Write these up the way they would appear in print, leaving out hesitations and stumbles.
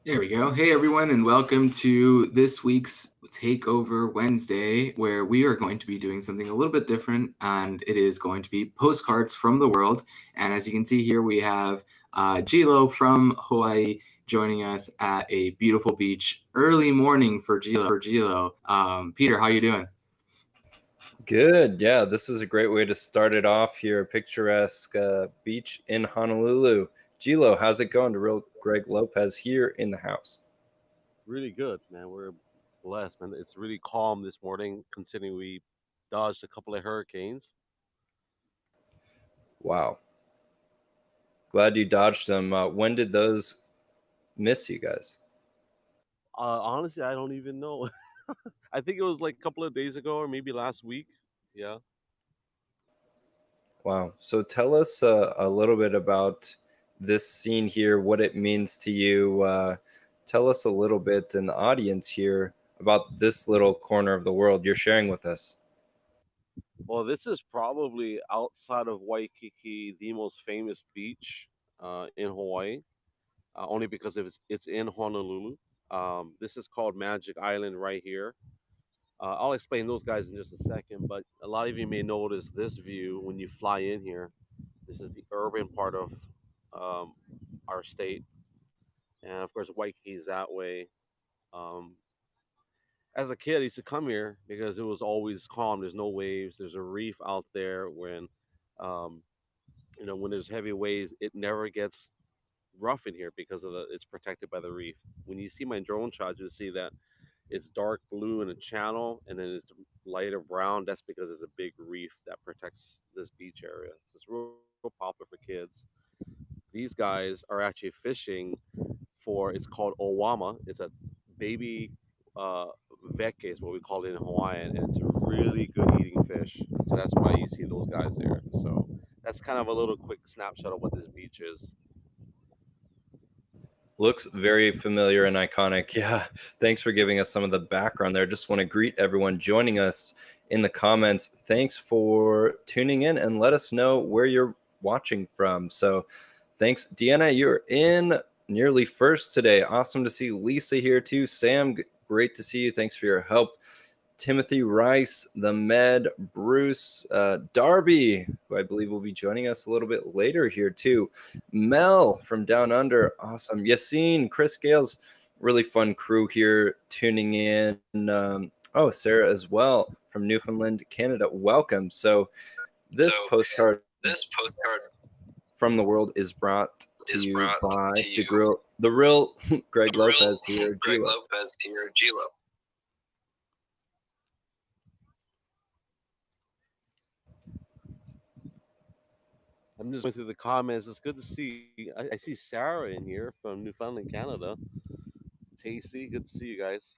There we go. Hey, everyone, and welcome to this week's Takeover Wednesday, where we are going to be doing something a little bit different, and it is going to be postcards from the world. And as you can see here, we have Gilo from Hawaii joining us at a beautiful beach early morning for Gilo. Peter, how you doing? Good. Yeah, this is a great way to start it off here. Picturesque beach in Honolulu. Gilo, how's it going? The real Greg Lopez here in the house. Really good, man. We're blessed, man. It's really calm this morning, considering we dodged a couple of hurricanes. Wow. Glad you dodged them. When did those miss you guys? Honestly, I don't even know. I think it was like a couple of days ago, or maybe last week. Yeah. Wow. So tell us a little bit about this scene here, what it means to you. Tell us a little bit in the audience here about this little corner of the world you're sharing with us. Well, this is probably outside of Waikiki, the most famous beach in Hawaii, only because it's in Honolulu. This is called Magic Island right here. I'll explain those guys in just a second, but a lot of you may notice this view when you fly in here. This is the urban part of um, our state, and of course, Waikiki is that way. Um, as a kid, I used to come here because it was always calm. There's no waves. There's a reef out there. Um, when there's heavy waves, it never gets rough in here because it's protected by the reef. When you see my drone shot, you'll see that it's dark blue in a channel, and then it's lighter brown. That's because there's a big reef that protects this beach area. So it's real popular for kids. These guys are actually fishing for, it's called owama. It's a baby uh, veke is what we call it in Hawaiian, and it's a really good eating fish. So that's why you see those guys there. So that's kind of a little quick snapshot of what this beach is. Looks very familiar and iconic. Yeah, thanks for giving us some of the background there. Just want to greet everyone joining us in the comments. Thanks for tuning in and let us know where you're watching from. So, thanks, Deanna. You're in nearly first today. Awesome to see Lisa here too. Sam, great to see you. Thanks for your help. Timothy Rice, the Med, Bruce, Darby, who I believe will be joining us a little bit later here too. Mel from Down Under, awesome. Yassine, Chris Gales, really fun crew here tuning in. Sarah as well from Newfoundland, Canada. Welcome. So this postcard from the world is brought to you by the real Greg Lopez here, Gilo. I'm just going through the comments. It's good to see. I see Sarah in here from Newfoundland, Canada. Tasty, good to see you guys.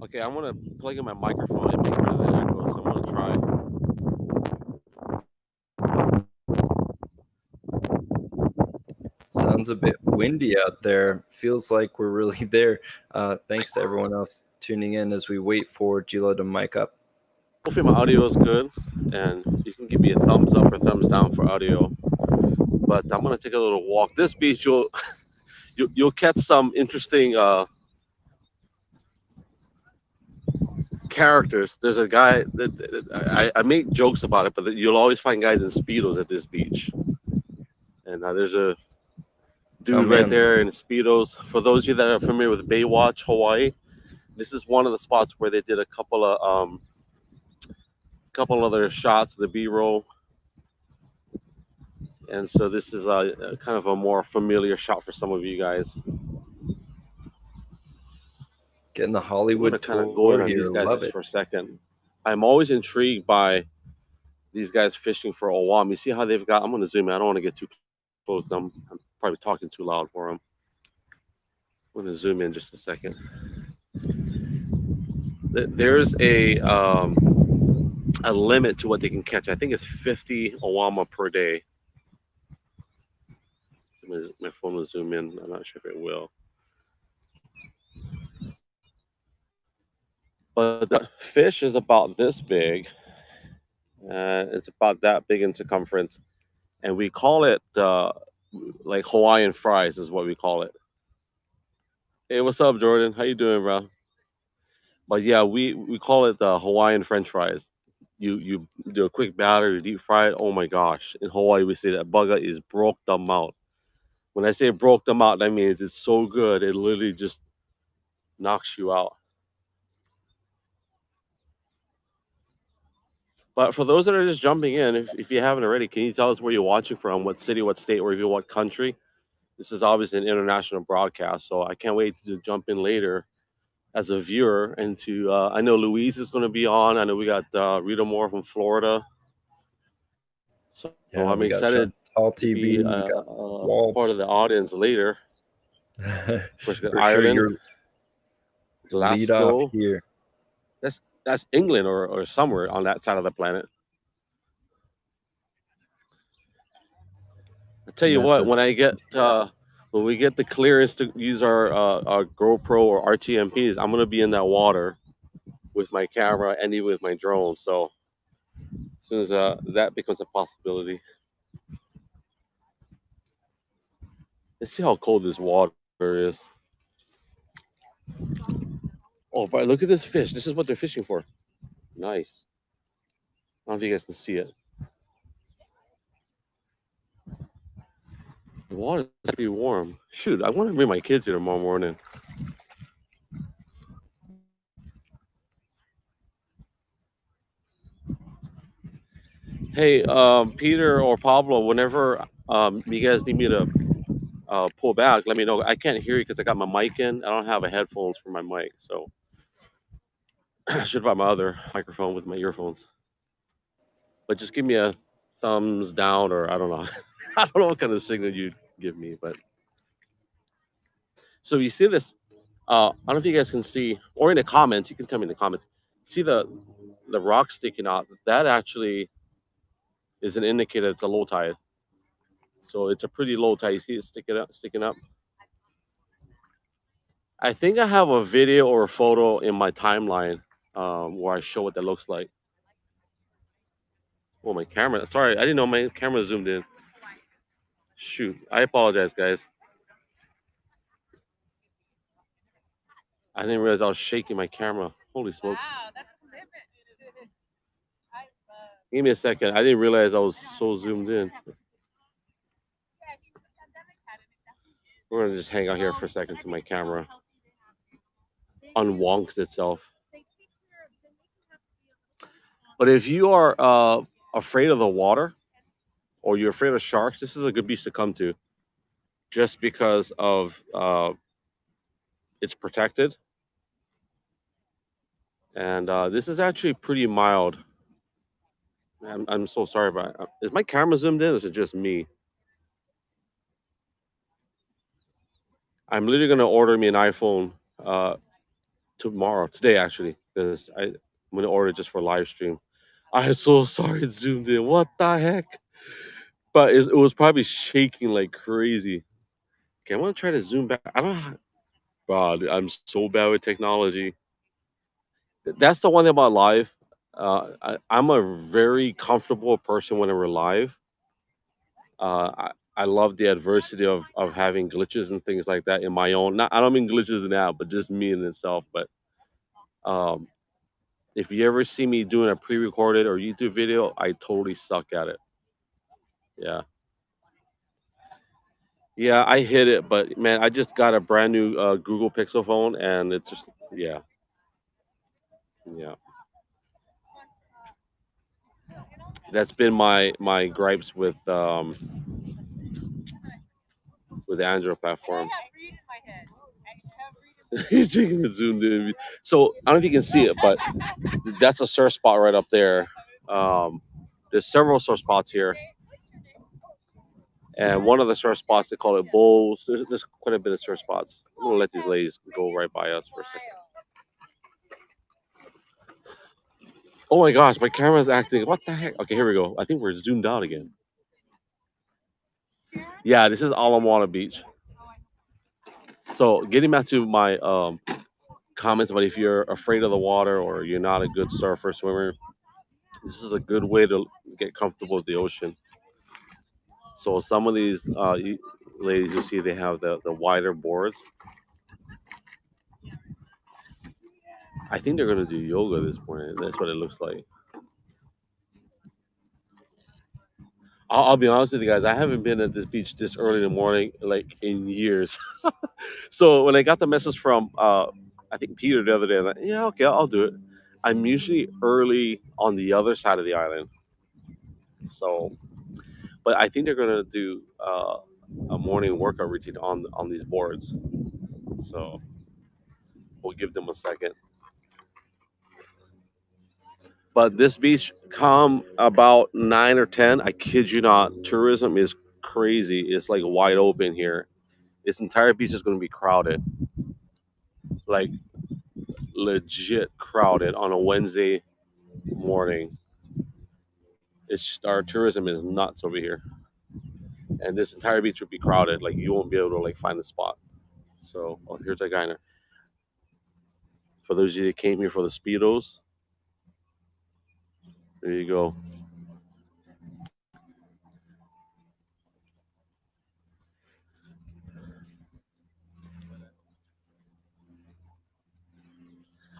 Okay, I'm gonna plug in my microphone and make rid of the echo. So I'm gonna try. Sounds a bit windy out there. Feels like we're really there. Thanks to everyone else tuning in as we wait for Gilo to mic up. Hopefully my audio is good, and you can give me a thumbs up or thumbs down for audio. But I'm gonna take a little walk. This beach, you'll catch some interesting characters. There's a guy I make jokes about it, but you'll always find guys in speedos at this beach. And there's a dude right there in speedos. For those of you that are familiar with Baywatch Hawaii, this is one of the spots where they did a couple other shots of the B-roll. And so this is a kind of a more familiar shot for some of you guys. Getting the Hollywood kind of tour go in on here. these guys Love just it. for a second. I'm always intrigued by these guys fishing for owam. You see how they've got? I'm going to zoom in. I don't want to get too close. I'm probably talking too loud for them. I'm going to zoom in just a second. There's a limit to what they can catch. I think it's 50 owama per day. My phone will zoom in. I'm not sure if it will. But the fish is about this big. It's about that big in circumference. and we call it like Hawaiian fries is what we call it. Hey, what's up, Jordan? How you doing, bro? But yeah, we call it the Hawaiian French fries. You do a quick batter, you deep fry it. Oh my gosh! In Hawaii, we say that bugger is broke them out. When I say broke them out, that means it's so good it literally just knocks you out. But for those that are just jumping in, if you haven't already, can you tell us where you're watching from, what city, what state, or even what country? This is obviously an international broadcast, so I can't wait to jump in later as a viewer. And to I know Louise is going to be on. I know we got Rita Moore from Florida, so I'm Yeah, we got excited Chantal to be TV, we got part of Walt. the audience later. Of course, we got For sure, Ireland, your lead off Glasgow. here. That's England or somewhere on that side of the planet. I tell you That's what, us. when we get the clearance to use our GoPro or RTMPs, I'm gonna be in that water with my camera and even with my drone. So as soon as that becomes a possibility, let's see how cold this water is. Oh, but look at this fish. This is what they're fishing for. Nice. I don't know if you guys can see it. The water is pretty warm. Shoot, I want to bring my kids here tomorrow morning. Hey, Peter or Pablo, whenever you guys need me to pull back, let me know. I can't hear you because I got my mic in. I don't have a headphones for my mic, so I should have bought my other microphone with my earphones. But just give me a thumbs down, or I don't know. I don't know what kind of signal you'd give me, but so you see this. I don't know if you guys can see, or in the comments, you can tell me in the comments. See the rock sticking out? That actually is an indicator it's a low tide. So it's a pretty low tide. You see it sticking up. I think I have a video or a photo in my timeline where I show what that looks like. Oh, my camera. Sorry, I didn't know my camera zoomed in. Shoot, I apologize, guys. I didn't realize I was shaking my camera. Holy smokes. Give me a second. I didn't realize I was so zoomed in. We're going to just hang out here for a second till my camera unwonks itself. But if you are afraid of the water or you're afraid of sharks, this is a good beach to come to just because of it's protected. And this is actually pretty mild. I'm so sorry about it. Is my camera zoomed in or is it just me? I'm literally going to order me an iPhone today, actually, because I'm going to order it just for live stream. I'm so sorry it zoomed in. What the heck? But it was probably shaking like crazy. Okay, I'm going to try to zoom back. I don't know. God, I'm so bad with technology. That's the one thing about live. I'm a very comfortable person when we're live. I love the adversity of having glitches and things like that in my own. Not, I don't mean glitches in that, but just me in itself. But um, if you ever see me doing a pre-recorded or YouTube video, I totally suck at it. Yeah, yeah, I hit it, but man, I just got a brand new Google Pixel phone, and it's just yeah, yeah. That's been my gripes with the Android platform. He's taking it zoomed in. So I don't know if you can see it, but that's a surf spot right up there. There's several surf spots here, and one of the surf spots they call it bowls. There's quite a bit of surf spots. I'm gonna let these ladies go right by us for a second. Oh my gosh, my camera's acting. What the heck? Okay, here we go. I think we're zoomed out again. Yeah, this is Ala Beach. So getting back to my comments about if you're afraid of the water or you're not a good surfer swimmer, this is a good way to get comfortable with the ocean. So some of these ladies, you see, they have the wider boards. I think they're gonna do yoga this morning. That's what it looks like. I'll be honest with you guys. I haven't been at this beach this early in the morning like in years. So when I got the message from I think Peter the other day, I'm like, yeah, okay, I'll do it. I'm usually early on the other side of the island. So, but I think they're gonna do a morning workout routine on these boards. So we'll give them a second. But this beach, come about 9 or 10, I kid you not, tourism is crazy. It's like wide open here. This entire beach is going to be crowded, like legit crowded on a Wednesday morning. It's our tourism is nuts over here, and this entire beach will be crowded. Like you won't be able to like find a spot. So, oh, here's that guy. For those of you that came here for the speedos, there you go.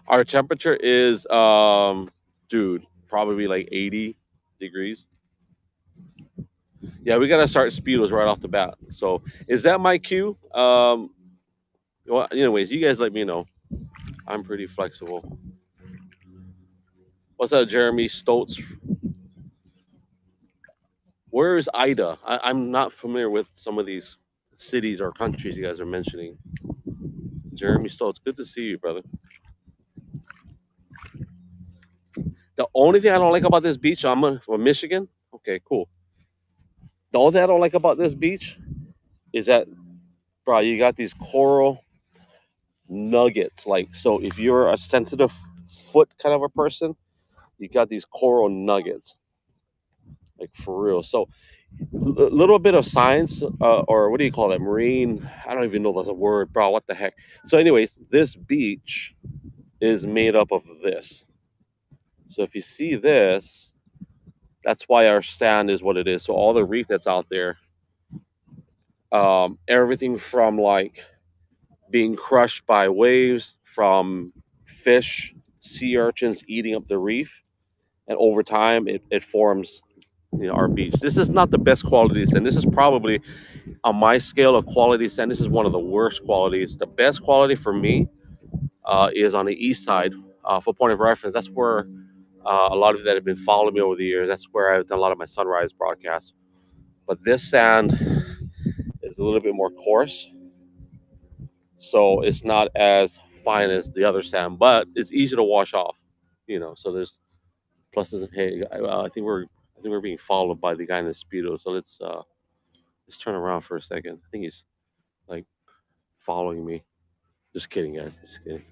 Our temperature is, dude, probably like 80 degrees. Yeah, we gotta start speedos right off the bat. So, is that my cue? Well, anyways, you guys let me know. I'm pretty flexible. What's up, Jeremy Stoltz? Where is Ida? I'm not familiar with some of these cities or countries you guys are mentioning. Jeremy Stoltz, good to see you, brother. The only thing I don't like about this beach, I'm from Michigan. Okay, cool. The only thing I don't like about this beach is that, bro, you got these coral nuggets. Like, so if you're a sensitive foot kind of a person, you got these coral nuggets, like for real. So, a little bit of science, or what do you call that? Marine. I don't even know that's a word, bro. What the heck? So, anyways, this beach is made up of this. So, if you see this, that's why our sand is what it is. So, all the reef that's out there, everything from like being crushed by waves, from fish, sea urchins eating up the reef, and over time it forms, our beach. This is not the best quality sand. This is probably on my scale of quality sand. This is one of the worst qualities. The best quality for me is on the east side. For point of reference, that's where a lot of you that have been following me over the years. That's where I've done a lot of my sunrise broadcasts. But this sand is a little bit more coarse, so it's not as fine as the other sand, but it's easy to wash off. So there's pluses. Hey, I think we're being followed by the guy in the speedo. So let's turn around for a second. I think he's like following me. Just kidding, guys. Just kidding.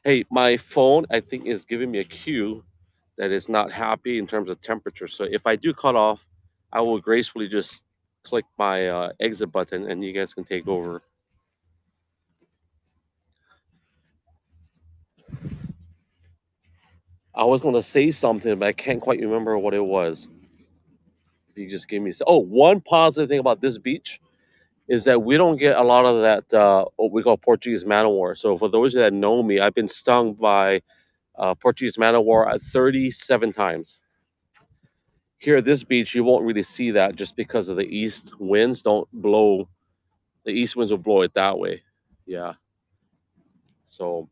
Hey, my phone I think is giving me a cue that it's not happy in terms of temperature. So if I do cut off, I will gracefully just click my exit button, and you guys can take over. I was going to say something, but I can't quite remember what it was. If you just give me, one positive thing about this beach is that we don't get a lot of that what we call Portuguese man o' war. So for those that know me, I've been stung by Portuguese man o' war at 37 times. Here at this beach, you won't really see that just because of the east winds don't blow. The east winds will blow it that way. Yeah. So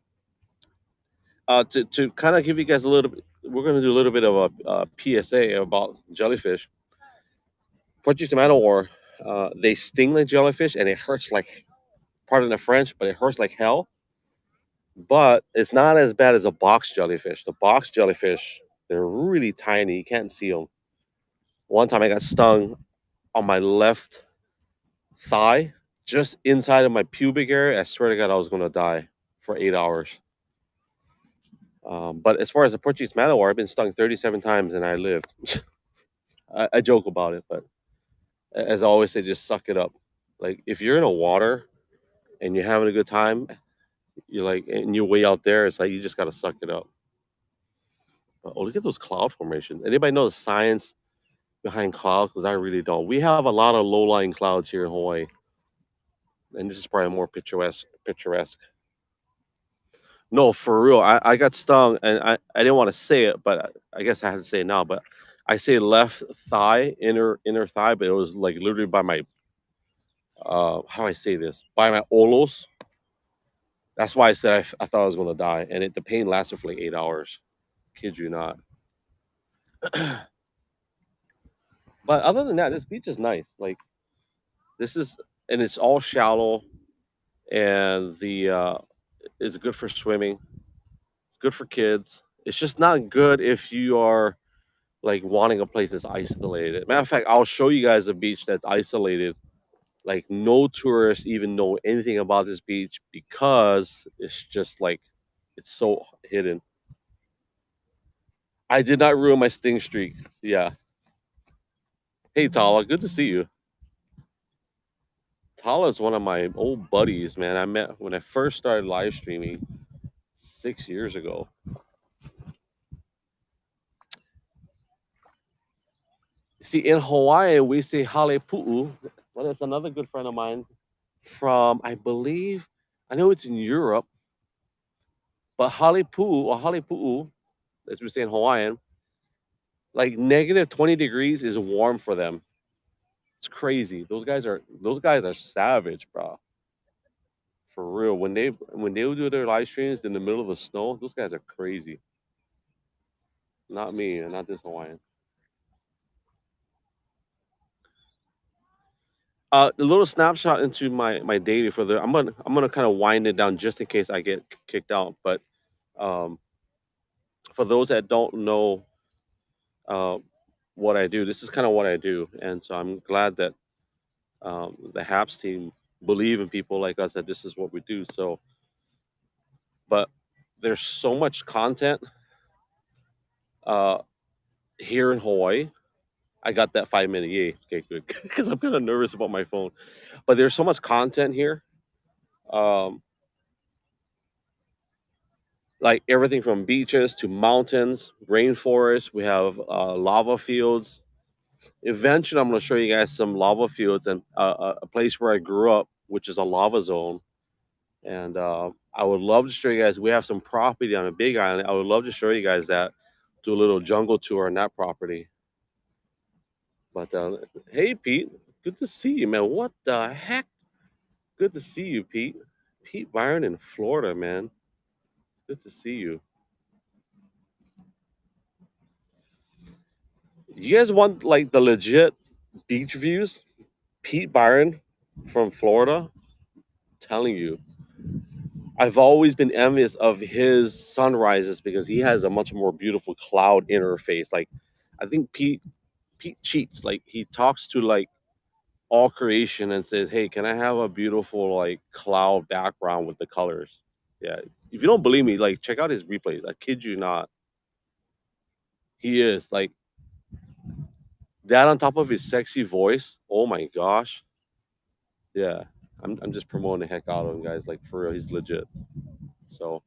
to kind of give you guys a little bit, we're going to do a little bit of a PSA about jellyfish. Portuguese man o' war, they sting like jellyfish, and it hurts like, pardon the French, but it hurts like hell. But it's not as bad as a box jellyfish. The box jellyfish, they're really tiny. You can't see them. One time I got stung on my left thigh, just inside of my pubic area. I swear to God, I was going to die for 8 hours. But as far as the Portuguese man o' war, I've been stung 37 times and I lived. I joke about it, but as I always say, just suck it up. Like if you're in a water and you're having a good time, you're like, and you're way out there, it's like you just got to suck it up. Oh, look at those cloud formations. Anybody know the science behind clouds because I really don't. We have a lot of low-lying clouds here in Hawaii, and this is probably more picturesque. Picturesque. No, for real. I got stung, and I didn't want to say it, but I guess I have to say it now. But I say left thigh, inner thigh, but it was like literally by my how do I say this? By my olos. That's why I said I thought I was gonna die, and the pain lasted for like 8 hours. Kid you not. But other than that, this beach is nice. Like this is, and it's all shallow, and the it's good for swimming. It's good for kids. It's just not good if you are like wanting a place that's isolated. Matter of fact, I'll show you guys a beach that's isolated. Like no tourists even know anything about this beach because it's just like it's so hidden. I did not ruin my sting streak. Yeah. Hey Tala, good to see you. Tala is one of my old buddies, man. I met when I first started live streaming 6 years ago. See, in Hawaii, we say hale pu'u. Well, that's another good friend of mine from, I believe, I know it's in Europe, but hale pu'u or hale pu'u, as we say in Hawaiian, like negative 20 degrees is warm for them. It's crazy. Those guys are savage, bro. For real. When they do their live streams in the middle of the snow, those guys are crazy. Not me, and not this Hawaiian. A little snapshot into my daily for the. I'm gonna kind of wind it down just in case I get kicked out. But um, for those that don't know uh, what I do, this is kind of what I do, and so I'm glad that the Haps team believe in people like us that this is what we do. So, but there's so much content uh, here in Hawaii. I got that 5 minute yay. Okay, good. Because I'm kind of nervous about my phone. But there's so much content here. Um, like everything from beaches to mountains, rainforests. We have lava fields. Eventually, I'm going to show you guys some lava fields and a place where I grew up, which is a lava zone. And I would love to show you guys. We have some property on a big island. I would love to show you guys that. Do a little jungle tour on that property. But hey, Pete, good to see you, man. What the heck? Good to see you, Pete. Pete Byron in Florida, man. Good to see you. You guys want like the legit beach views? Pete Byron from Florida, telling you. I've always been envious of his sunrises because he has a much more beautiful cloud interface. Like I think Pete cheats. Like he talks to like all creation and says, "Hey, can I have a beautiful like cloud background with the colors?" Yeah. If you don't believe me, like check out his replays. I kid you not. He is like that on top of his sexy voice. Oh my gosh. Yeah. I'm just promoting the heck out of him, guys. Like for real, he's legit. So,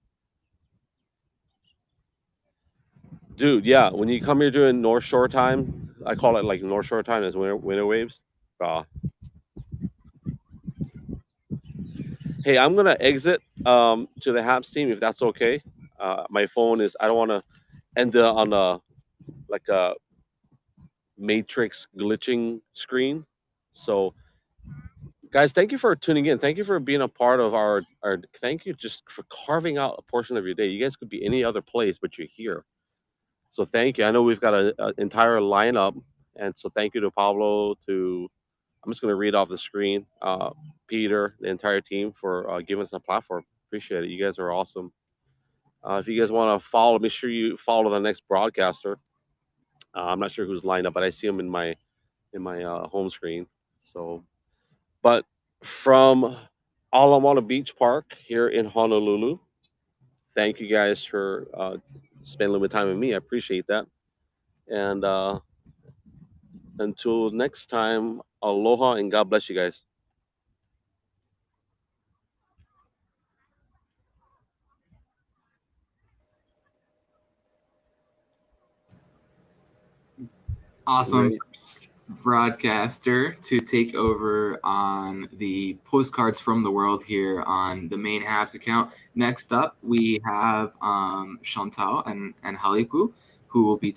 dude, yeah. When you come here during North Shore time, I call it like North Shore time is winter waves. Uh, hey, I'm gonna exit to the Haps team if that's okay. My phone is. I don't want to end on a like a matrix glitching screen. So guys, thank you for tuning in. Thank you for being a part of our thank you just for carving out a portion of your day. You guys could be any other place, but you're here. So thank you. I know we've got an entire lineup, and so thank you to Pablo. To I'm just going to read off the screen. Peter, the entire team for giving us a platform. Appreciate it. You guys are awesome. If you guys want to follow, make sure you follow the next broadcaster. I'm not sure who's lined up, but I see him in my home screen. So, but from Alamana Beach Park here in Honolulu, thank you guys for spending a little bit of time with me. I appreciate that. And until next time, aloha and God bless you guys. awesome Great. first broadcaster to take over on the postcards from the world here on the main Habs account. Next up, we have Chantal and Haliku, who will be taking